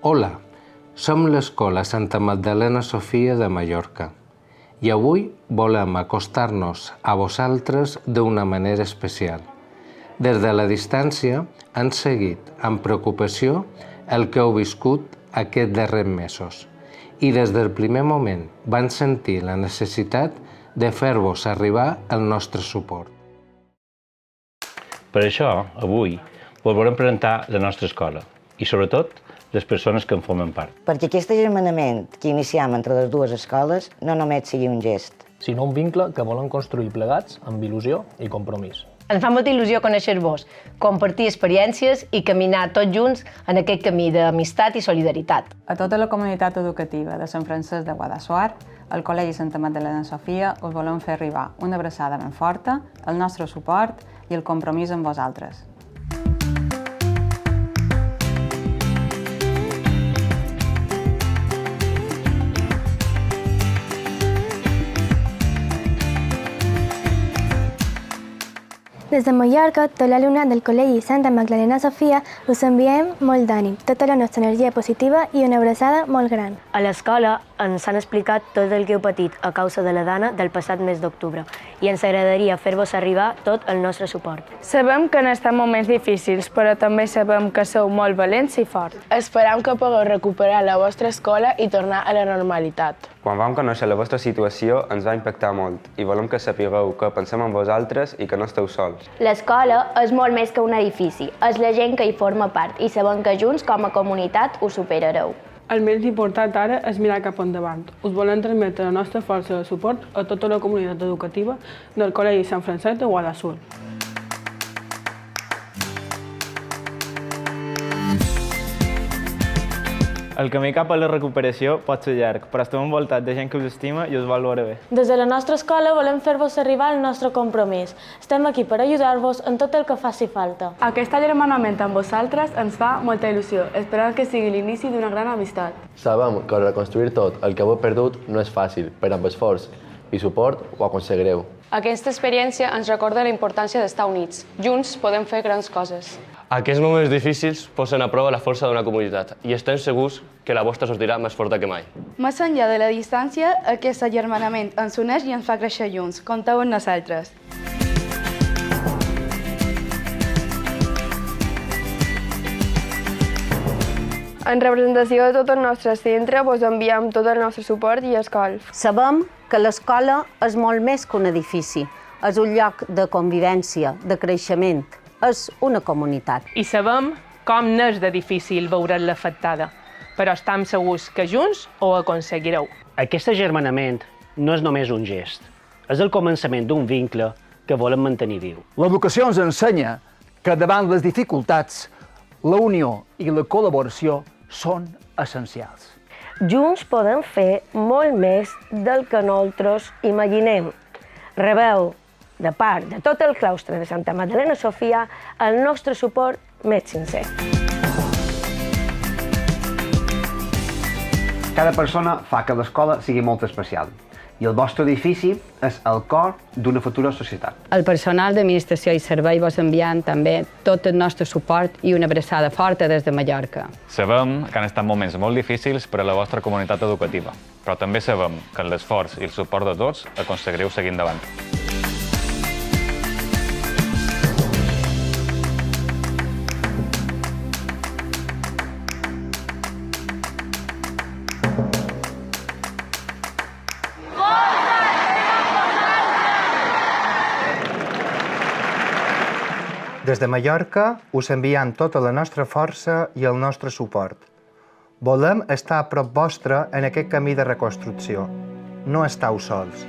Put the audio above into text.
Hola, som l'Escola Santa Magdalena Sofia de Mallorca i avui volem acostar-nos a vosaltres d'una manera especial. Des de la distància han seguit amb preocupació el que heu viscut aquests darrers mesos i des del primer moment van sentir la necessitat de fer-vos arribar el nostre suport. Per això, avui, vos volem presentar la nostra escola i, sobretot, les persones que en formen part. Perquè aquest agermanament que iniciem entre les dues escoles no només sigui un gest, sinó un vincle que volen construir plegats amb il·lusió i compromís. Ens fa molta il·lusió conèixer-vos, compartir experiències i caminar tots junts en aquest camí d'amistat i solidaritat. A tota la comunitat educativa de Sant Francesc de Guadassuar, al Col·legi Santa Magdalena Sofia, us volem fer arribar una abraçada ben forta, el nostre suport i el compromís amb vosaltres. Des de Mallorca, tot l'alumnat del Col·legi Santa Magdalena Sofia us enviem molt d'ànim, tota la nostra energia positiva i una abraçada molt gran. A l'escola ens han explicat tot el que heu patit a causa de la Dana del passat mes d'octubre i ens agradaria fer-vos arribar tot el nostre suport. Sabem que han estat moments difícils, però també sabem que sou molt valents i forts. Esperam que pugueu recuperar la vostra escola i tornar a la normalitat. Quan vam conèixer la vostra situació ens va impactar molt i volem que sapigueu que pensem en vosaltres i que no esteu sols. L'escola és molt més que un edifici, és la gent que hi forma part i sabem que junts com a comunitat ho superareu. El més important ara és mirar cap endavant. Us volem transmetre la nostra força de suport a tota la comunitat educativa del Col·legi Sant Francesc de Guadassuar. El camí cap a la recuperació pot ser llarg, però estem envoltats de gent que us estima i us valora bé. Des de la nostra escola volem fer-vos arribar el nostre compromís. Estem aquí per ajudar-vos en tot el que faci falta. Aquest agermanament amb vosaltres ens fa molta il·lusió. Esperem que sigui l'inici d'una gran amistat. Sabem que reconstruir tot el que heu perdut no és fàcil, però amb esforç i suport ho aconseguireu. Aquesta experiència ens recorda la importància d'estar units. Junts podem fer grans coses. Aquests moments difícils posen a prova la força d'una comunitat i estem segurs que la vostra sortirà més forta que mai. Més enllà de la distància, aquest agermanament ens uneix i ens fa créixer junts. Compteu amb nosaltres. En representació de tot el nostre centre, vos enviem tot el nostre suport i escolf. Sabem que l'escola és molt més que un edifici. És un lloc de convivència, de creixement. És una comunitat. I sabem com n'és de difícil veure'l afectada, però estem segurs que junts ho aconseguireu. Aquest agermanament no és només un gest, és el començament d'un vincle que volem mantenir viu. L'educació ens ensenya que davant les dificultats, la unió i la col·laboració són essencials. Junts podem fer molt més del que nosaltres imaginem. Rebeu de part de tot el claustre de Santa Magdalena Sofia, el nostre suport més sincer. Cada persona fa que l'escola sigui molt especial i el vostre edifici és el cor d'una futura societat. El personal d'administració i servei vos enviant també tot el nostre suport i una abraçada forta des de Mallorca. Sabem que han estat moments molt difícils per a la vostra comunitat educativa, però també sabem que amb l'esforç i el suport de tots aconseguireu seguir endavant. Des de Mallorca us enviem tota la nostra força i el nostre suport. Volem estar a prop vostre en aquest camí de reconstrucció. No esteu sols.